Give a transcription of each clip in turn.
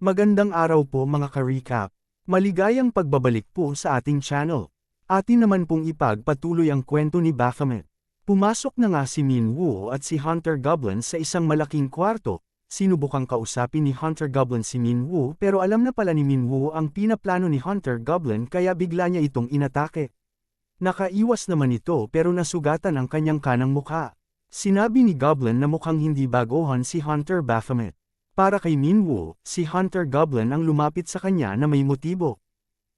Magandang araw po mga ka-recap. Maligayang pagbabalik po sa ating channel. Atin naman pong ipagpatuloy ang kwento ni Baphomet. Pumasok na nga si Minwoo at si Hunter Goblin sa isang malaking kwarto. Sinubukang kausapin ni Hunter Goblin si Minwoo pero alam na pala ni Minwoo ang pinaplano ni Hunter Goblin kaya bigla niya itong inatake. Nakaiwas naman ito pero nasugatan ang kanyang kanang mukha. Sinabi ni Goblin na mukhang hindi baguhan si Hunter Baphomet. Para kay Minwoo, si Hunter Goblin ang lumapit sa kanya na may motibo.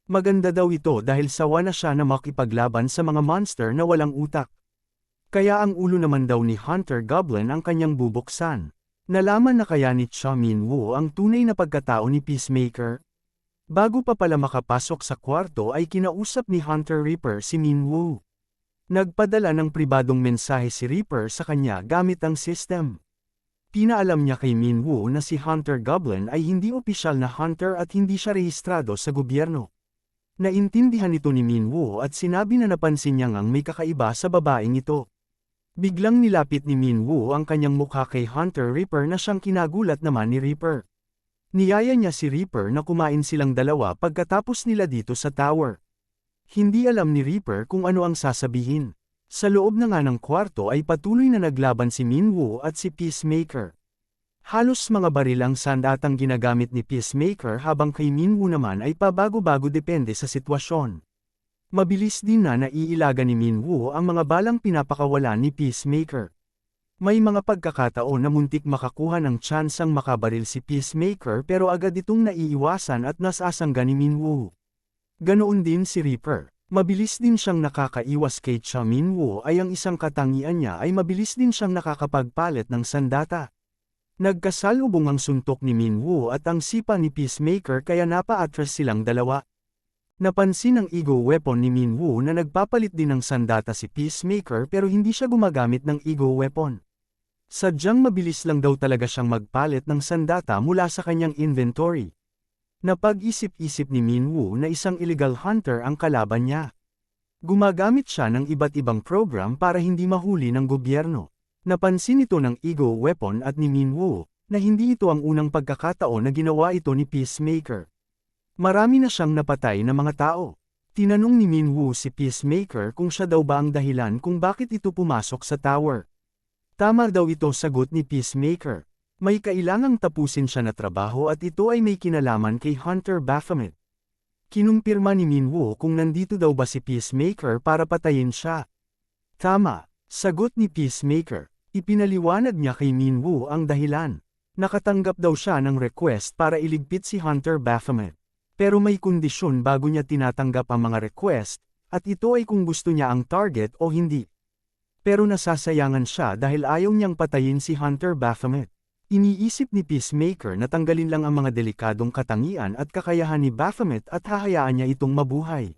Maganda daw ito dahil sawa na siya na makipaglaban sa mga monster na walang utak. Kaya ang ulo naman daw ni Hunter Goblin ang kanyang bubuksan. Nalaman na kaya ni Cha Minwoo ang tunay na pagkatao ni Peacemaker? Bago pa pala makapasok sa kwarto ay kinausap ni Hunter Reaper si Minwoo. Nagpadala ng pribadong mensahe si Reaper sa kanya gamit ang system. Pinaalam niya kay Minwoo na si Hunter Goblin ay hindi opisyal na hunter at hindi siya rehistrado sa gobyerno. Naintindihan ito ni Minwoo at sinabi na napansin niya ngang may kakaiba sa babaeng ito. Biglang nilapit ni Minwoo ang kanyang mukha kay Hunter Reaper na siyang kinagulat naman ni Reaper. Niyaya niya si Reaper na kumain silang dalawa pagkatapos nila dito sa tower. Hindi alam ni Reaper kung ano ang sasabihin. Sa loob na nga ng kwarto ay patuloy na naglaban si Minwoo at si Peacemaker. Halos mga baril ang sandatang ginagamit ni Peacemaker habang kay Minwoo naman ay pabago-bago depende sa sitwasyon. Mabilis din na naiilaga ni Minwoo ang mga balang pinapakawalan ni Peacemaker. May mga pagkakataon na muntik makakuha ng tsansang makabaril si Peacemaker pero agad itong naiiwasan at nasasangga ni Minwoo. Ganoon din si Reaper. Mabilis din siyang nakakaiwas kay Cha Minwoo ay ang isang katangian niya ay mabilis din siyang nakakapagpalit ng sandata. Nagkasalubong ang suntok ni Minwoo at ang sipa ni Peacemaker kaya napa-atras silang dalawa. Napansin ang ego weapon ni Minwoo na nagpapalit din ng sandata si Peacemaker pero hindi siya gumagamit ng ego weapon. Sadyang mabilis lang daw talaga siyang magpalit ng sandata mula sa kanyang inventory. Napag-isip-isip ni Minwoo na isang illegal hunter ang kalaban niya. Gumagamit siya ng iba't ibang program para hindi mahuli ng gobyerno. Napansin ito ng ego weapon at ni Minwoo, na hindi ito ang unang pagkakataon na ginawa ito ni Peacemaker. Marami na siyang napatay na mga tao. Tinanong ni Minwoo si Peacemaker kung siya daw ba ang dahilan kung bakit ito pumasok sa tower. Tama daw ito sagot ni Peacemaker. May kailangang tapusin siya na trabaho at ito ay may kinalaman kay Hunter Baphomet. Kinumpirma ni Minwoo kung nandito daw ba si Peacemaker para patayin siya. Tama, sagot ni Peacemaker. Ipinaliwanag niya kay Minwoo ang dahilan. Nakatanggap daw siya ng request para iligpit si Hunter Baphomet. Pero may kondisyon bago niya tinatanggap ang mga request, at ito ay kung gusto niya ang target o hindi. Pero nasasayangan siya dahil ayaw niyang patayin si Hunter Baphomet. Iniisip ni Peacemaker na tanggalin lang ang mga delikadong katangian at kakayahan ni Baphomet at hahayaan niya itong mabuhay.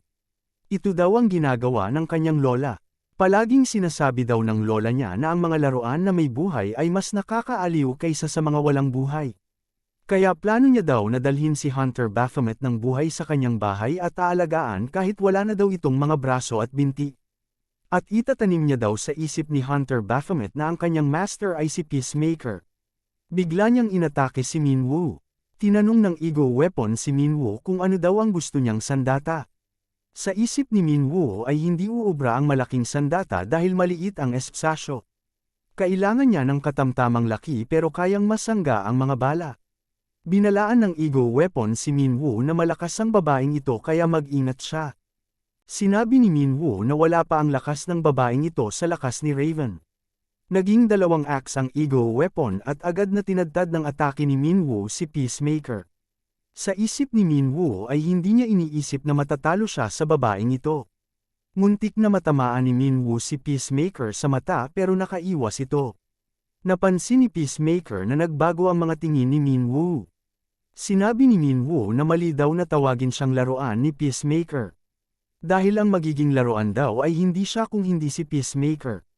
Ito daw ang ginagawa ng kanyang lola. Palaging sinasabi daw ng lola niya na ang mga laruan na may buhay ay mas nakakaaliw kaysa sa mga walang buhay. Kaya plano niya daw na dalhin si Hunter Baphomet ng buhay sa kanyang bahay at aalagaan kahit wala na daw itong mga braso at binti. At itatanim niya daw sa isip ni Hunter Baphomet na ang kanyang master ay si Peacemaker. Bigla niyang inatake si Minwoo. Tinanong ng ego weapon si Minwoo kung ano daw ang gusto niyang sandata. Sa isip ni Minwoo ay hindi uubra ang malaking sandata dahil maliit ang espasyo. Kailangan niya ng katamtamang laki pero kayang masangga ang mga bala. Binalaan ng ego weapon si Minwoo na malakas ang babaeng ito kaya mag-ingat siya. Sinabi ni Minwoo na wala pa ang lakas ng babaeng ito sa lakas ni Raven. Naging dalawang axe ang ego weapon at agad na tinadtad ng atake ni Minwoo si Peacemaker. Sa isip ni Minwoo ay hindi niya iniisip na matatalo siya sa babaeng ito. Muntik na matamaan ni Minwoo si Peacemaker sa mata pero nakaiwas ito. Napansin ni Peacemaker na nagbago ang mga tingin ni Minwoo. Sinabi ni Minwoo na mali daw na tawagin siyang laruan ni Peacemaker. Dahil ang magiging laruan daw ay hindi siya kung hindi si Peacemaker.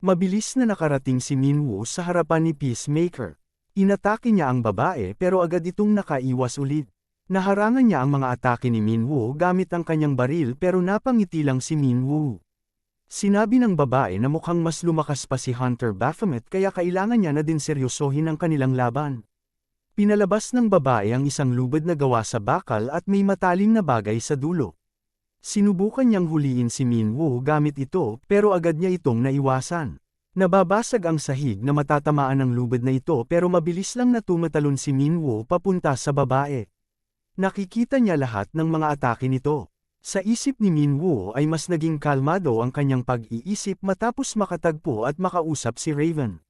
Mabilis na nakarating si Minwoo sa harapan ni Peacemaker. Inatake niya ang babae pero agad itong nakaiwas ulit. Naharangan niya ang mga atake ni Minwoo gamit ang kanyang baril pero napangiti lang si Minwoo. Sinabi ng babae na mukhang mas lumakas pa si Hunter Baphomet kaya kailangan niya na din seryosohin ang kanilang laban. Pinalabas ng babae ang isang lubid na gawa sa bakal at may matalim na bagay sa dulo. Sinubukan niyang huliin si Minwoo gamit ito pero agad niya itong naiwasan. Nababasag ang sahig na matatamaan ng lubid na ito pero mabilis lang na tumatalon si Minwoo papunta sa babae. Nakikita niya lahat ng mga atake nito. Sa isip ni Minwoo ay mas naging kalmado ang kanyang pag-iisip matapos makatagpo at makausap si Raven.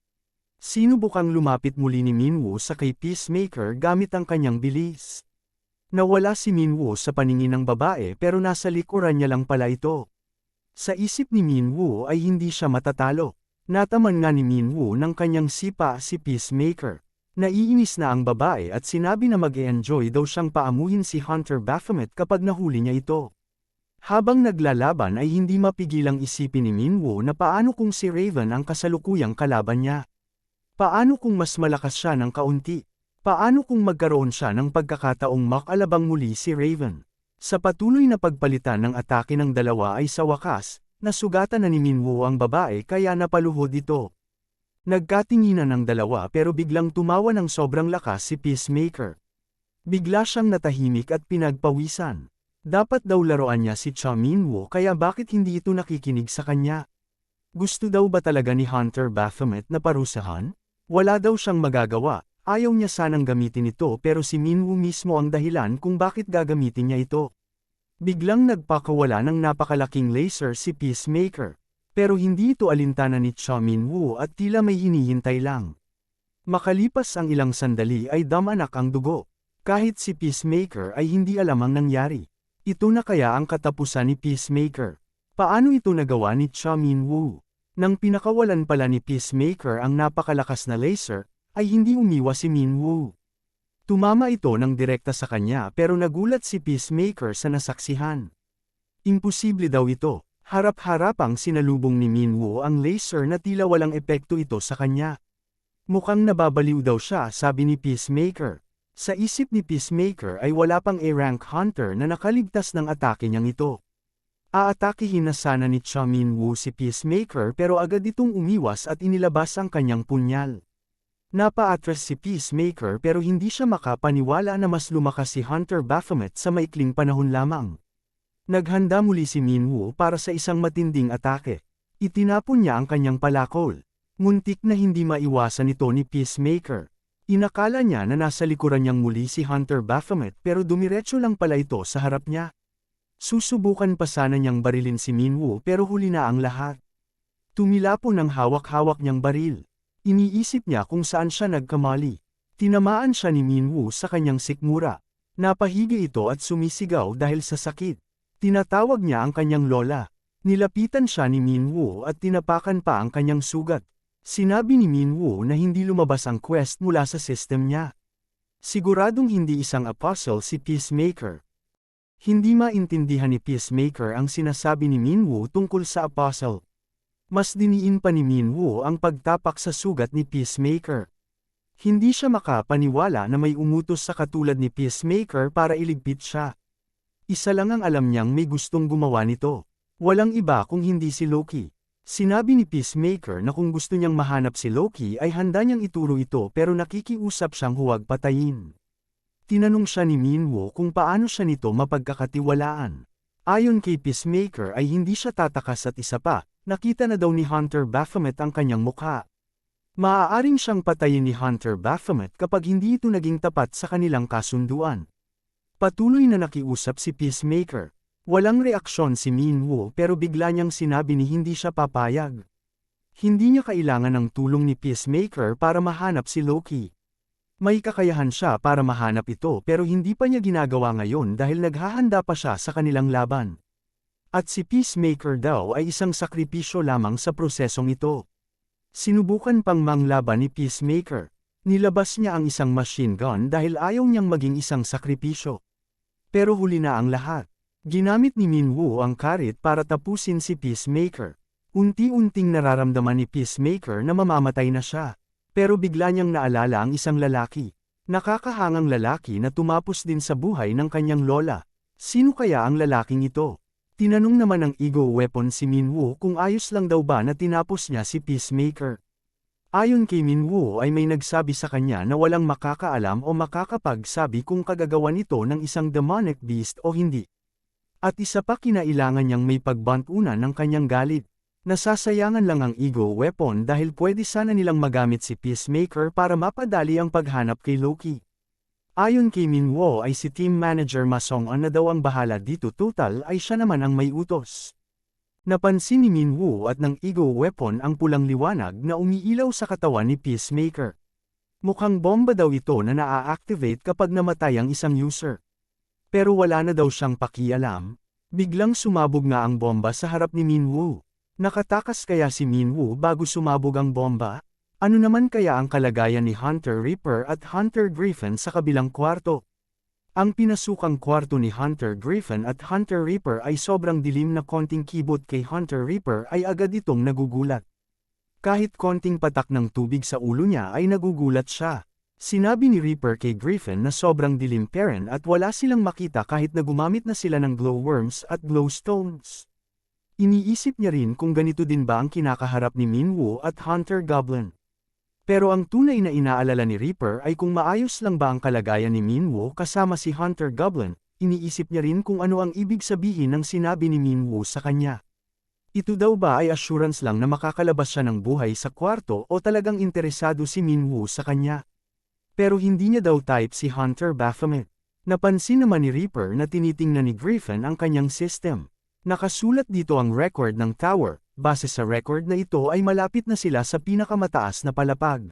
Sinubukang lumapit muli ni Minwoo sa kay Peacemaker gamit ang kanyang bilis. Nawala si Minwoo sa paningin ng babae pero nasa likuran niya lang pala ito. Sa isip ni Minwoo ay hindi siya matatalo. Nataman nga ni Minwoo ng kanyang sipa si Peacemaker. Naiinis na ang babae at sinabi na mag-e-enjoy daw siyang paamuhin si Hunter Baphomet kapag nahuli niya ito. Habang naglalaban ay hindi mapigilang isipin ni Minwoo na paano kung si Raven ang kasalukuyang kalaban niya. Paano kung mas malakas siya ng kaunti? Paano kung magkaroon siya ng pagkakataong makalabang muli si Raven? Sa patuloy na pagpalitan ng atake ng dalawa ay sa wakas, nasugatan na ni Minwoo ang babae kaya napaluhod ito. Nagkatinginan ng dalawa pero biglang tumawa ng sobrang lakas si Peacemaker. Bigla siyang natahimik at pinagpawisan. Dapat daw laruan niya si Cha Minwoo kaya bakit hindi ito nakikinig sa kanya? Gusto daw ba talaga ni Hunter Baphomet na parusahan? Wala daw siyang magagawa, ayaw niya sanang gamitin ito pero si Minwoo mismo ang dahilan kung bakit gagamitin niya ito. Biglang nagpakawala ng napakalaking laser si Peacemaker. Pero hindi ito alintana ni Cha Minwoo at tila may hinihintay lang. Makalipas ang ilang sandali ay damanak ang dugo. Kahit si Peacemaker ay hindi alam ang nangyari. Ito na kaya ang katapusan ni Peacemaker. Paano ito nagawa ni Cha Minwoo? Nang pinakawalan pala ni Peacemaker ang napakalakas na laser, ay hindi umiwas si Minwoo. Tumama ito ng direkta sa kanya pero nagulat si Peacemaker sa nasaksihan. Imposible daw ito. Harap-harapang sinalubong ni Minwoo ang laser na tila walang epekto ito sa kanya. Mukhang nababaliw daw siya, sabi ni Peacemaker. Sa isip ni Peacemaker ay wala pang A-rank hunter na nakaligtas ng atake niyang ito. Aatakihin na sana ni Cha Minwoo si Peacemaker pero agad itong umiwas at inilabas ang kanyang punyal. Napa-atras si Peacemaker pero hindi siya makapaniwala na mas lumakas si Hunter Baphomet sa maikling panahon lamang. Naghanda muli si Minwoo para sa isang matinding atake. Itinapon niya ang kanyang palakol. Muntik na hindi maiwasan ito ni Peacemaker. Inakala niya na nasa likuran niyang muli si Hunter Baphomet pero dumiretso lang pala ito sa harap niya. Susubukan pa sana niyang barilin si Minwoo pero huli na ang lahat. Tumilapon ang hawak-hawak niyang baril. Iniisip niya kung saan siya nagkamali. Tinamaan siya ni Minwoo sa kanyang sikmura. Napahigi ito at sumisigaw dahil sa sakit. Tinatawag niya ang kanyang lola. Nilapitan siya ni Minwoo at tinapakan pa ang kanyang sugat. Sinabi ni Minwoo na hindi lumabas ang quest mula sa system niya. Siguradong hindi isang apostle si Peacemaker. Hindi maintindihan ni Peacemaker ang sinasabi ni Minwoo tungkol sa apostle. Mas diniin pa ni Minwoo ang pagtapak sa sugat ni Peacemaker. Hindi siya makapaniwala na may umutos sa katulad ni Peacemaker para iligpit siya. Isa lang ang alam niyang may gustong gumawa nito. Walang iba kung hindi si Loki. Sinabi ni Peacemaker na kung gusto niyang mahanap si Loki ay handa niyang ituro ito pero nakikiusap siyang huwag patayin. Tinanong siya ni Minwoo kung paano siya nito mapagkakatiwalaan. Ayon kay Peacemaker ay hindi siya tatakas at isa pa, nakita na daw ni Hunter Baphomet ang kanyang mukha. Maaaring siyang patayin ni Hunter Baphomet kapag hindi ito naging tapat sa kanilang kasunduan. Patuloy na nakiusap si Peacemaker. Walang reaksyon si Minwoo pero bigla niyang sinabi ni hindi siya papayag. Hindi niya kailangan ng tulong ni Peacemaker para mahanap si Loki. May kakayahan siya para mahanap ito pero hindi pa niya ginagawa ngayon dahil naghahanda pa siya sa kanilang laban. At si Peacemaker daw ay isang sakripisyo lamang sa prosesong ito. Sinubukan pang manglaban ni Peacemaker. Nilabas niya ang isang machine gun dahil ayaw niyang maging isang sakripisyo. Pero huli na ang lahat. Ginamit ni Minwoo ang karit para tapusin si Peacemaker. Unti-unting nararamdaman ni Peacemaker na mamamatay na siya. Pero bigla niyang naalala ang isang lalaki. Nakakahangang lalaki na tumapos din sa buhay ng kanyang lola. Sino kaya ang lalaking ito? Tinanong naman ng ego weapon si Minwoo kung ayos lang daw ba na tinapos niya si Peacemaker. Ayon kay Minwoo ay may nagsabi sa kanya na walang makakaalam o makakapagsabi kung kagagawan ito ng isang demonic beast o hindi. At isa pa kinailangan niyang may pagbantunan ng kanyang galit. Nasasayangan lang ang ego weapon dahil pwede sana nilang magamit si Peacemaker para mapadali ang paghanap kay Loki. Ayon kay Minwoo ay si Team Manager Ma Song-on na daw ang bahala dito, total ay siya naman ang may utos. Napansin ni Minwoo at ng ego weapon ang pulang liwanag na umiilaw sa katawan ni Peacemaker. Mukhang bomba daw ito na naa-activate kapag namatay ang isang user. Pero wala na daw siyang pakialam. Biglang sumabog nga ang bomba sa harap ni Minwoo. Nakatakas kaya si Minwoo bago sumabog ang bomba? Ano naman kaya ang kalagayan ni Hunter Reaper at Hunter Griffin sa kabilang kwarto? Ang pinasukang kwarto ni Hunter Griffin at Hunter Reaper ay sobrang dilim na konting kibot kay Hunter Reaper ay agad itong nagugulat. Kahit konting patak ng tubig sa ulo niya ay nagugulat siya. Sinabi ni Reaper kay Griffin na sobrang dilim peren at wala silang makita kahit na gumamit na sila ng glowworms at glowstones. Iniisip niya rin kung ganito din ba ang kinakaharap ni Minwoo at Hunter Goblin. Pero ang tunay na inaalala ni Reaper ay kung maayos lang ba ang kalagayan ni Minwoo kasama si Hunter Goblin. Iniisip niya rin kung ano ang ibig sabihin ng sinabi ni Minwoo sa kanya. Ito daw ba ay assurance lang na makakalabas siya ng buhay sa kwarto o talagang interesado si Minwoo sa kanya? Pero hindi niya daw type si Hunter Baphomet. Napansin naman ni Reaper na tinitingnan ni Griffin ang kanyang system. Nakasulat dito ang record ng tower, base sa record na ito ay malapit na sila sa pinakamataas na palapag.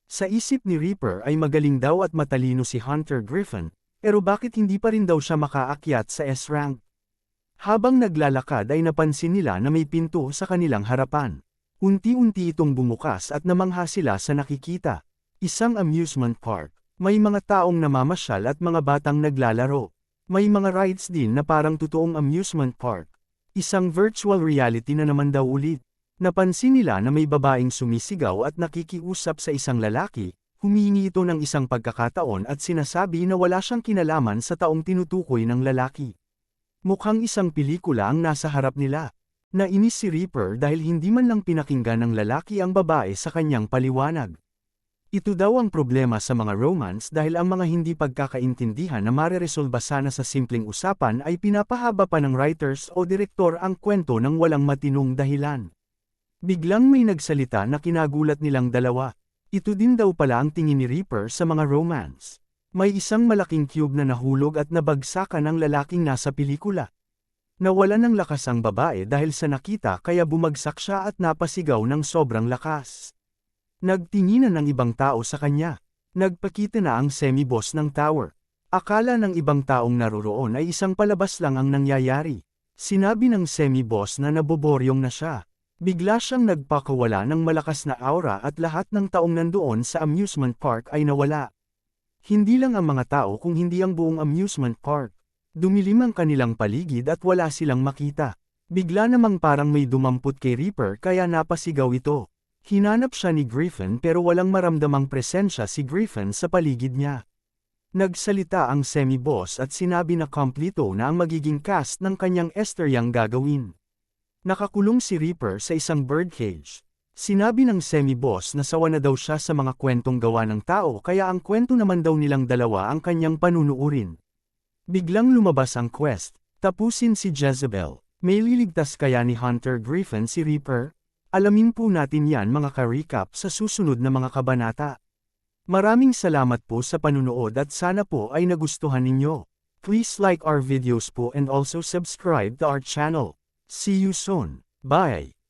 Sa isip ni Reaper ay magaling daw at matalino si Hunter Griffin, pero bakit hindi pa rin daw siya makaakyat sa S-rank? Habang naglalakad ay napansin nila na may pinto sa kanilang harapan. Unti-unti itong bumukas at namangha sila sa nakikita. Isang amusement park. May mga taong namamasyal at mga batang naglalaro. May mga rides din na parang totoong amusement park. Isang virtual reality na naman daw ulit. Napansin nila na may babaeng sumisigaw at nakikiusap sa isang lalaki, humihingi ito ng isang pagkakataon at sinasabi na wala siyang kinalaman sa taong tinutukoy ng lalaki. Mukhang isang pelikula ang nasa harap nila. Nainis si Reaper dahil hindi man lang pinakinggan ng lalaki ang babae sa kanyang paliwanag. Ito daw ang problema sa mga romance dahil ang mga hindi pagkakaintindihan na mareresolba sana sa simpleng usapan ay pinapahaba pa ng writers o direktor ang kwento ng walang matinong dahilan. Biglang may nagsalita na kinagulat nilang dalawa. Ito din daw pala ang tingin ni Reaper sa mga romance. May isang malaking cube na nahulog at nabagsakan ng lalaking nasa pelikula. Nawalan ng lakas ang babae dahil sa nakita kaya bumagsak siya at napasigaw ng sobrang lakas. Nagtinginan ng ibang tao sa kanya. Nagpakita na ang semi-boss ng tower. Akala ng ibang taong naroroon ay isang palabas lang ang nangyayari. Sinabi ng semi-boss na naboboryong na siya. Bigla siyang nagpakawala ng malakas na aura at lahat ng taong nandoon sa amusement park ay nawala. Hindi lang ang mga tao kung hindi ang buong amusement park. Dumilim ang kanilang paligid at wala silang makita. Bigla namang parang may dumampot kay Reaper kaya napasigaw ito. Hinanap siya ni Griffin pero walang maramdamang presensya si Griffin sa paligid niya. Nagsalita ang semi-boss at sinabi na kompleto na ang magiging cast ng kanyang esteryang gagawin. Nakakulong si Reaper sa isang birdcage. Sinabi ng semi-boss na sawa na daw siya sa mga kwentong gawa ng tao kaya ang kwento naman daw nilang dalawa ang kanyang panunuurin. Biglang lumabas ang quest, tapusin si Jezebel. May liligtas kaya ni Hunter Griffin si Reaper? Alamin po natin yan mga ka-recap sa susunod na mga kabanata. Maraming salamat po sa panunood at sana po ay nagustuhan ninyo. Please like our videos po and also subscribe to our channel. See you soon. Bye!